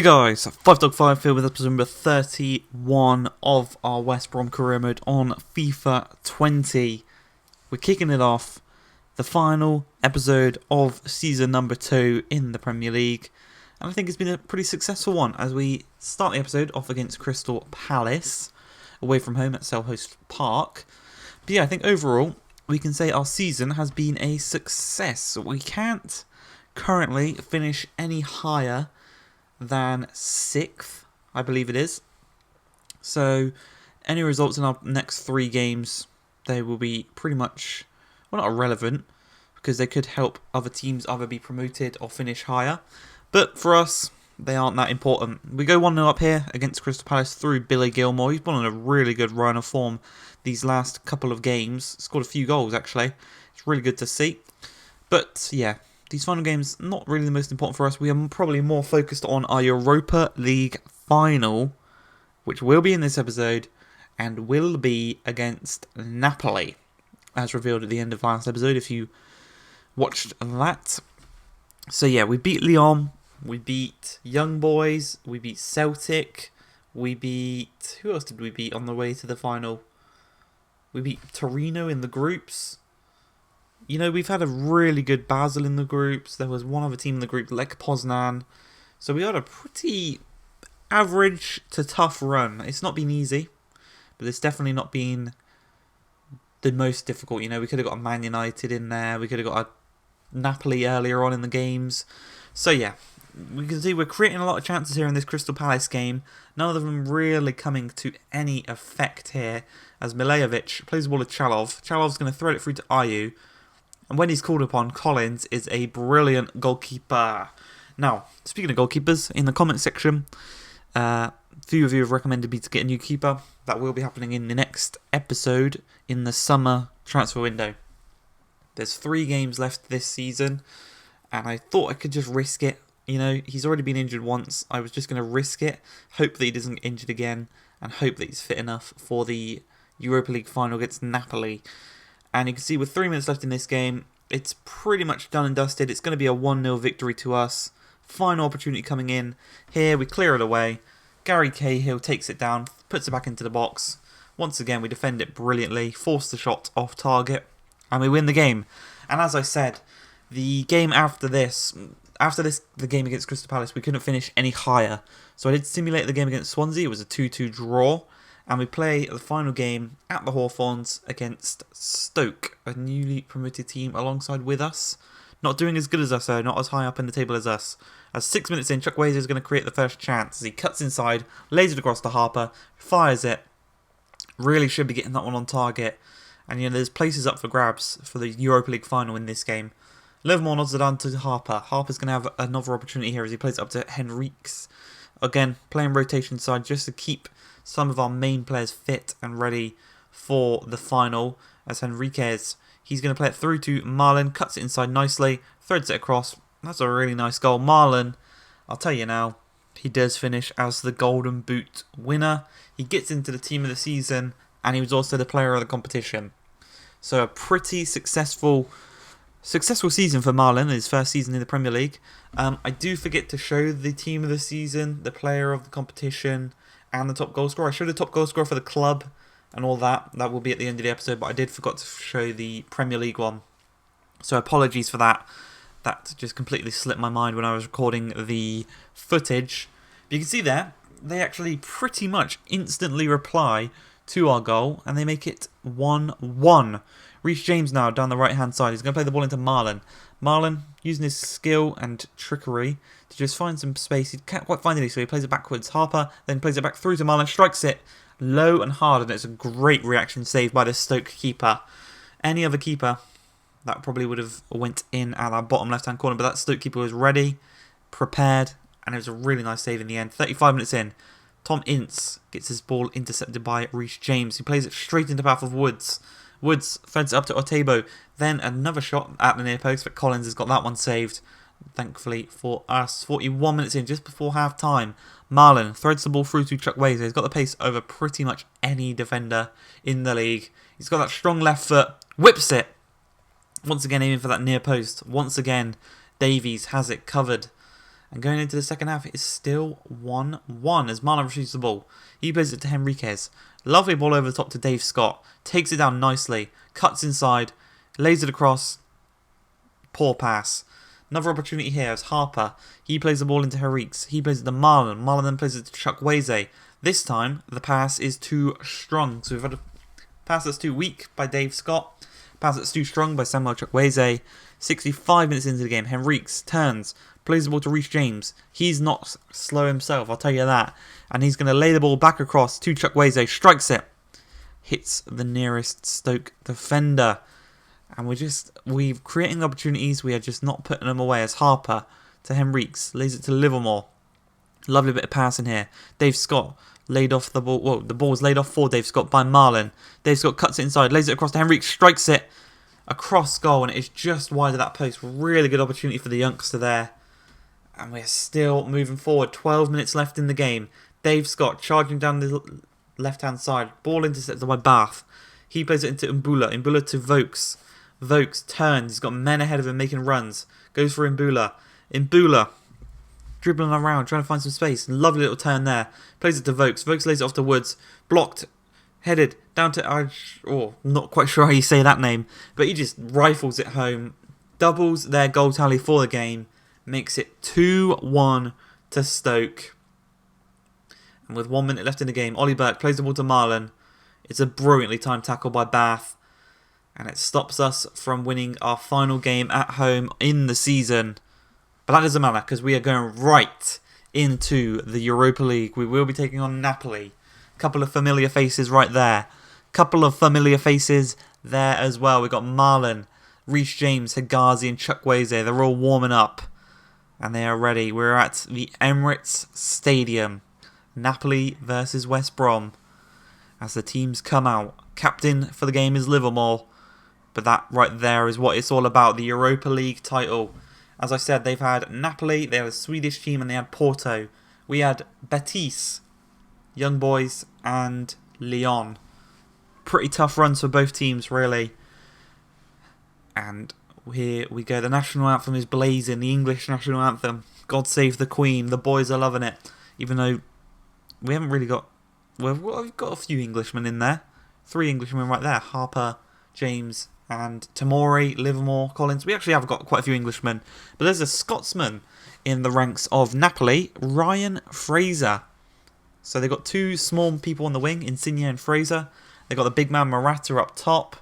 Guys, 5Dog5 here with episode number 31 of our West Brom career mode on FIFA 20. We're kicking it off, the final episode of season number 2 in the Premier League. And I think it's been a pretty successful one as we start the episode off against Crystal Palace, away from home at Selhurst Park. But yeah, I think overall we can say our season has been a success. We can't currently finish any higher than 6th, I believe it is. So any results in our next 3 games, they will be pretty much, well, not irrelevant, because they could help other teams either be promoted or finish higher. But for us, they aren't that important. We go 1-0 up here against Crystal Palace through Billy Gilmore. He's been on a really good run of form these last couple of games. Scored a few goals, actually. It's really good to see. But yeah, these final games, not really the most important for us. We are probably more focused on our Europa League final, which will be in this episode, and will be against Napoli, as revealed at the end of last episode, if you watched that. So yeah, we beat Lyon, we beat Young Boys, we beat Celtic, we beat... who else did we beat on the way to the final? We beat Torino in the groups. You know, we've had a really good Basel in the groups. There was one other team in the group, Lech Poznan. So we had a pretty average to tough run. It's not been easy, but it's definitely not been the most difficult. You know, we could have got a Man United in there. We could have got a Napoli earlier on in the games. So yeah, we can see we're creating a lot of chances here in this Crystal Palace game. None of them really coming to any effect here, as Milejevic plays the ball to Chalov. Chalov's going to throw it through to Ayew. And when he's called upon, Collins is a brilliant goalkeeper. Now, speaking of goalkeepers, in the comment section, few of you have recommended me to get a new keeper. That will be happening in the next episode in the summer transfer window. There's 3 games left this season, and I thought I could just risk it. You know, he's already been injured once. I was just going to risk it, hope that he doesn't get injured again, and hope that he's fit enough for the Europa League final against Napoli. And you can see with 3 minutes left in this game, it's pretty much done and dusted. It's going to be a 1-0 victory to us. Final opportunity coming in. Here we clear it away. Gary Cahill takes it down, puts it back into the box. Once again, we defend it brilliantly, force the shot off target, and we win the game. And as I said, the game after this, the game against Crystal Palace, we couldn't finish any higher. So I did simulate the game against Swansea. It was a 2-2 draw. And we play the final game at the Hawthorns against Stoke, a newly promoted team alongside with us. Not doing as good as us though, not as high up in the table as us. As 6 minutes in, Chukwueze is going to create the first chance as he cuts inside, lays it across to Harper, fires it. Really should be getting that one on target. And you know, there's places up for grabs for the Europa League final in this game. 11 more nods are down to Harper. Harper's going to have another opportunity here as he plays it up to Henriques. Again, playing rotation side just to keep some of our main players fit and ready for the final. As Henriques, he's going to play it through to Marlon, cuts it inside nicely, threads it across. That's a really nice goal. Marlon, I'll tell you now, he does finish as the Golden Boot winner. He gets into the team of the season, and he was also the player of the competition. So a pretty successful season for Marlon, his first season in the Premier League. I do forget to show the team of the season, the player of the competition, and the top goal scorer. I showed the top goal scorer for the club and all that. That will be at the end of the episode, but I did forget to show the Premier League one. So apologies for that. That just completely slipped my mind when I was recording the footage. But you can see there, they actually pretty much instantly reply to our goal, and they make it 1-1. Reece James now down the right-hand side. He's going to play the ball into Marlon. Marlon, using his skill and trickery to just find some space. He can't quite find it, so he plays it backwards. Harper then plays it back through to Marlon, strikes it low and hard, and it's a great reaction save by the Stoke keeper. Any other keeper, that probably would have went in at that bottom left-hand corner, but that Stoke keeper was ready, prepared, and it was a really nice save in the end. 35 minutes in, Tom Ince gets his ball intercepted by Reece James. He plays it straight into the path of Woods. Woods feds it up to Otebo. Then another shot at the near post, but Collins has got that one saved. Thankfully for us. 41 minutes in, just before half time. Marlon threads the ball through to Chukwueze. He's got the pace over pretty much any defender in the league. He's got that strong left foot. Whips it. Once again aiming for that near post. Once again, Davies has it covered. And going into the second half, it is still 1-1 as Marlon receives the ball. He plays it to Henriquez. Lovely ball over the top to Dave Scott. Takes it down nicely. Cuts inside. Lays it across. Poor pass. Another opportunity here is Harper. He plays the ball into Henriques. He plays it to Marlon. Marlon then plays it to Chukwueze. This time, the pass is too strong. So we've had a pass that's too weak by Dave Scott. Pass that's too strong by Samuel Chukwueze. 65 minutes into the game, Henriques turns, plays the ball to Reece James. He's not slow himself, I'll tell you that. And he's going to lay the ball back across to Chukwueze. Strikes it. Hits the nearest Stoke defender. And we're creating opportunities. We are just not putting them away as Harper to Henriques. Lays it to Livermore. Lovely bit of passing here. Dave Scott laid off the ball. Well, the ball was laid off for Dave Scott by Marlon. Dave Scott cuts it inside. Lays it across to Henriques. Strikes it across goal. And it is just wide of that post. Really good opportunity for the youngster there. And we're still moving forward. 12 minutes left in the game. Dave Scott charging down the left-hand side. Ball intercepted by Bath. He plays it into Mbula. Mbula to Vokes. Vokes turns. He's got men ahead of him making runs. Goes for Mbula. Mbula dribbling around, trying to find some space. Lovely little turn there. Plays it to Vokes. Vokes lays it off to Woods. Blocked. Headed down to... not quite sure how you say that name. But he just rifles it home. Doubles their goal tally for the game. Makes it 2-1 to Stoke. And with 1 minute left in the game, Ollie Burke plays the ball to Marlon. It's a brilliantly timed tackle by Bath. And it stops us from winning our final game at home in the season. But that doesn't matter because we are going right into the Europa League. We will be taking on Napoli. Couple of familiar faces right there. Couple of familiar faces there as well. We've got Marlon, Reece James, Hegazi and Chukwueze. They're all warming up. And they are ready. We're at the Emirates Stadium. Napoli versus West Brom. As the teams come out. Captain for the game is Livermore. But that right there is what it's all about. The Europa League title. As I said, they've had Napoli, they had a Swedish team, and they had Porto. We had Betis, Young Boys, and Lyon. Pretty tough runs for both teams, really. And here we go. The national anthem is blazing. The English national anthem. God save the Queen. The boys are loving it. Even though we haven't really got... Well, we've got a few Englishmen in there. 3 Englishmen right there. Harper, James, and Tamori, Livermore, Collins. We actually have got quite a few Englishmen. But there's a Scotsman in the ranks of Napoli, Ryan Fraser. So they've got 2 small people on the wing, Insigne and Fraser. They've got the big man Morata up top.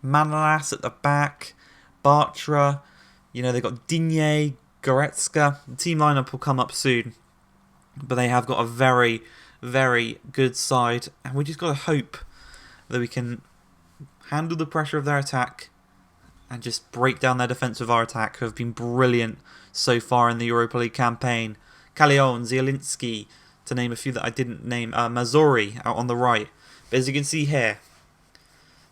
Manolas at the back. Bartra. You know, they've got Digne, Goretzka. The team lineup will come up soon. But they have got a very, very good side. And we just got to hope that we can handle the pressure of their attack and just break down their defence with our attack, who have been brilliant so far in the Europa League campaign. Callejon, Zielinski, to name a few that I didn't name. Mazzori out on the right. But as you can see here,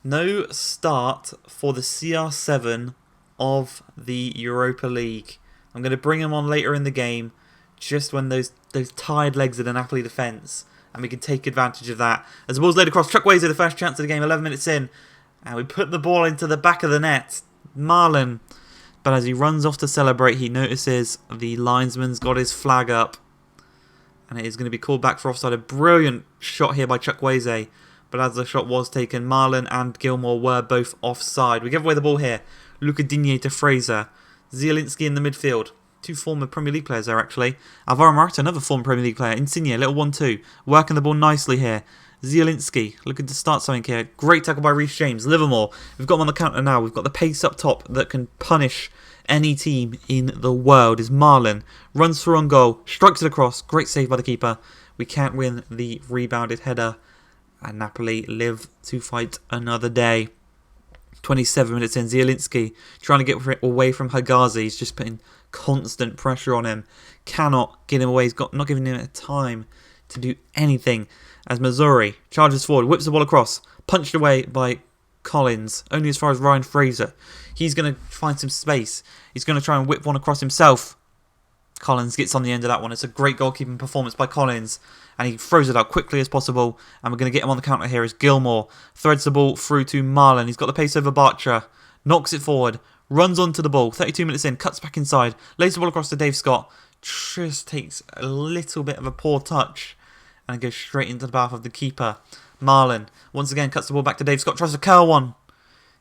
no start for the CR7 of the Europa League. I'm going to bring him on later in the game, just when those tired legs of the Napoli defence, and we can take advantage of that. As the ball's laid across, Chukwueze, the first chance of the game, 11 minutes in. And we put the ball into the back of the net. Marlon. But as he runs off to celebrate, he notices the linesman's got his flag up. And it is going to be called back for offside. A brilliant shot here by Chukwueze. But as the shot was taken, Marlon and Gilmore were both offside. We give away the ball here. Luca Digne to Fraser. Zielinski in the midfield. 2 former Premier League players there, actually. Alvaro Morata, another former Premier League player. Insigne, a little 1-2. Working the ball nicely here. Zielinski looking to start something here. Great tackle by Reece James. Livermore, we've got him on the counter now. We've got the pace up top that can punish any team in the world. Is Marlon. Runs through on goal. Strikes it across. Great save by the keeper. We can't win the rebounded header. And Napoli live to fight another day. 27 minutes in. Zielinski trying to get away from Hegazi. He's just putting constant pressure on him. Cannot get him away. He's not giving him time to do anything. As Mazzori charges forward, whips the ball across, punched away by Collins, only as far as Ryan Fraser. He's going to find some space. He's going to try and whip one across himself. Collins gets on the end of that one. It's a great goalkeeping performance by Collins. And he throws it out quickly as possible. And we're going to get him on the counter here as Gilmore threads the ball through to Marlon. He's got the pace over Bartra. Knocks it forward. Runs onto the ball. 32 minutes in. Cuts back inside. Lays the ball across to Dave Scott. just takes a little bit of a poor touch and it goes straight into the path of the keeper. Marlon once again cuts the ball back to Dave Scott, tries to curl one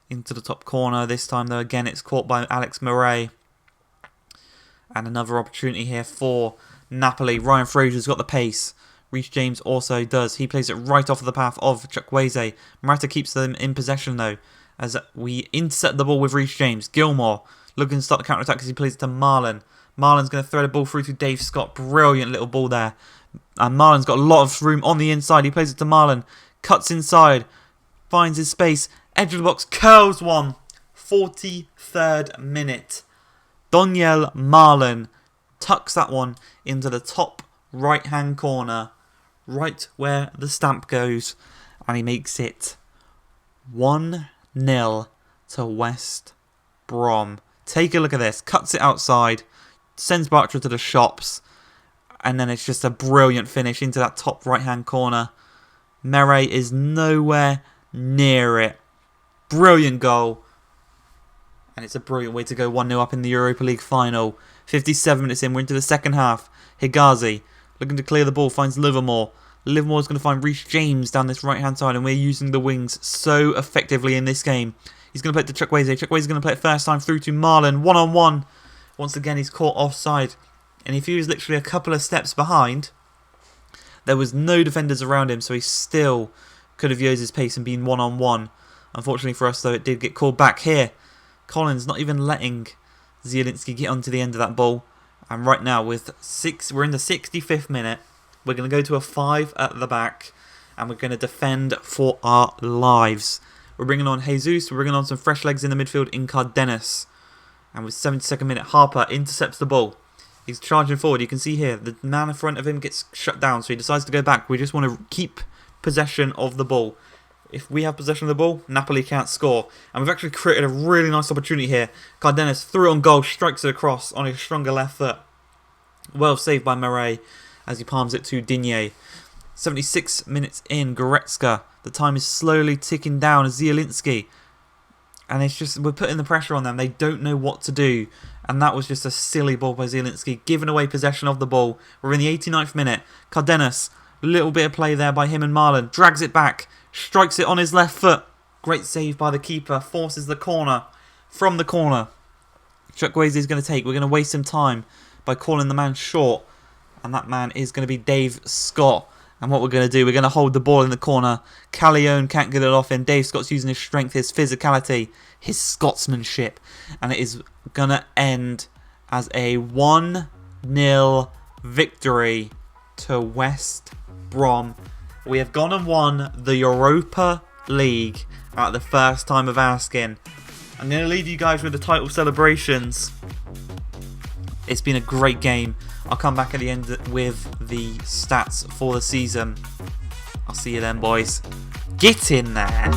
into the top corner. This time though, again it's caught by Alex Murray. And another opportunity here for Napoli. Ryan Fraser's got the pace. Reece James also does. He plays it right off of the path of Chukwueze. Morata keeps them in possession though, as we intercept the ball with Reece James. Gilmore looking to start the counter-attack as he plays it to Marlon. Marlon's going to throw the ball through to Dave Scott. Brilliant little ball there. And Marlon's got a lot of room on the inside. He plays it to Marlon. Cuts inside. Finds his space. Edge of the box. Curls one. 43rd minute. Daniel Marlon tucks that one into the top right-hand corner. Right where the stamp goes. And he makes it 1-0 to West Brom. Take a look at this. Cuts it outside. Sends Bartra to the shops. And then it's just a brilliant finish into that top right-hand corner. Mere is nowhere near it. Brilliant goal. And it's a brilliant way to go 1-0 up in the Europa League final. 57 minutes in, we're into the second half. Higazi looking to clear the ball, finds Livermore. Livermore's going to find Reece James down this right-hand side, and we're using the wings so effectively in this game. He's going to play it to Chukwueze. Chukwueze's going to play it first time through to Marlon. One-on-one. Once again, he's caught offside. And if he was literally a couple of steps behind, there was no defenders around him, so he still could have used his pace and been one-on-one. Unfortunately for us, though, it did get called back here. Collins not even letting Zielinski get onto the end of that ball. And right now, we're in the 65th minute. We're going to go to a 5 at the back. And we're going to defend for our lives. We're bringing on Jesus. We're bringing on some fresh legs in the midfield in Cardenas. And with 72nd minute, Harper intercepts the ball. He's charging forward. You can see here, the man in front of him gets shut down. So he decides to go back. We just want to keep possession of the ball. If we have possession of the ball, Napoli can't score. And we've actually created a really nice opportunity here. Cardenas threw it on goal, strikes it across on his stronger left foot. Well saved by Murray as he palms it to Digne. 76 minutes in, Goretzka. The time is slowly ticking down as Zielinski. And it's just, we're putting the pressure on them. They don't know what to do. And that was just a silly ball by Zielinski, giving away possession of the ball. We're in the 89th minute. Cardenas, a little bit of play there by him and Marlon. Drags it back, strikes it on his left foot. Great save by the keeper, forces the corner. From the corner, Chukwueze is going to take. We're going to waste some time by calling the man short. And that man is going to be Dave Scott. And what we're going to do, we're going to hold the ball in the corner. Callejon can't get it off in. Dave Scott's using his strength, his physicality, his Scotsmanship. And it is going to end as a 1-0 victory to West Brom. We have gone and won the Europa League at the first time of asking. I'm going to leave you guys with the title celebrations. It's been a great game. I'll come back at the end with the stats for the season. I'll see you then, boys. Get in there.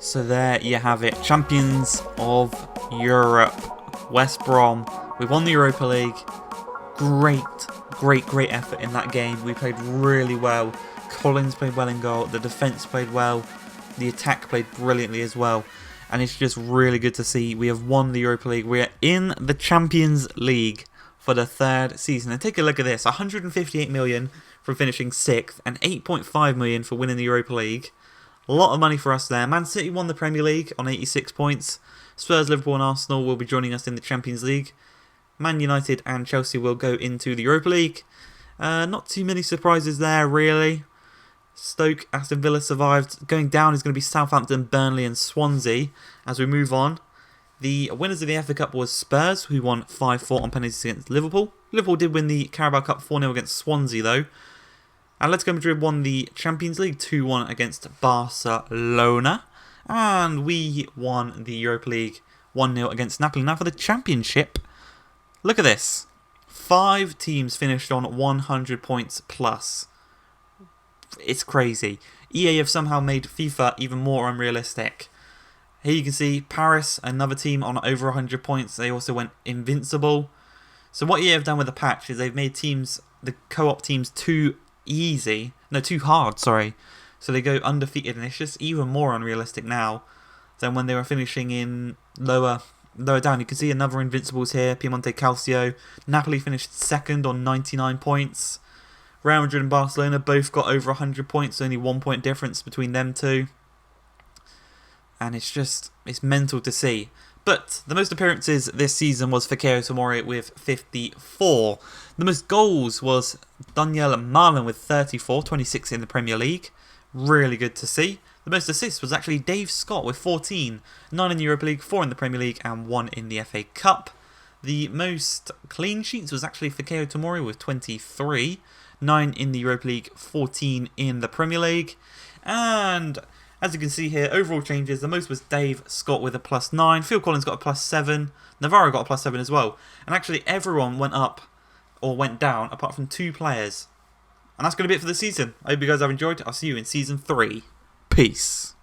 So there you have it. Champions of Europe. West Brom. We won the Europa League. Great effort in that game. We played really well. Collins played well in goal. The defence played well. The attack played brilliantly as well. And it's just really good to see we have won the Europa League. We are in the Champions League for the 3rd season. And take a look at this. 158 million for finishing 6th and 8.5 million for winning the Europa League. A lot of money for us there. Man City won the Premier League on 86 points. Spurs, Liverpool and Arsenal will be joining us in the Champions League. Man United and Chelsea will go into the Europa League. Not too many surprises there, really. Stoke, Aston Villa survived. Going down is going to be Southampton, Burnley and Swansea. As we move on, the winners of the FA Cup was Spurs, who won 5-4 on penalties against Liverpool. Liverpool did win the Carabao Cup 4-0 against Swansea, though. Atletico Madrid won the Champions League 2-1 against Barcelona. And we won the Europa League 1-0 against Napoli. Now for the Championship, look at this. 5 teams finished on 100 points plus. It's crazy. EA have somehow made FIFA even more unrealistic. Here you can see Paris, another team on over 100 points. They also went invincible. So what EA have done with the patch is they've made teams, the co-op teams, too hard, sorry. So they go undefeated, and it's just even more unrealistic now than when they were finishing in lower down. You can see another invincibles here, Piemonte Calcio. Napoli finished 2nd on 99 points. Real Madrid and Barcelona both got over 100 points, only 1 point difference between them two. And it's mental to see. But the most appearances this season was for Fikayo Tomori with 54. The most goals was Daniel Marlin with 34, 26 in the Premier League. Really good to see. The most assists was actually Dave Scott with 14, 9 in the Europa League, 4 in the Premier League and 1 in the FA Cup. The most clean sheets was actually Fikayo Tomori with 23, 9 in the Europa League, 14 in the Premier League. And as you can see here, overall changes, the most was Dave Scott with a +9, Phil Collins got a +7, Navarro got a +7 as well. And actually everyone went up or went down apart from 2 players. And that's going to be it for the season. I hope you guys have enjoyed. I'll see you in Season 3. Peace.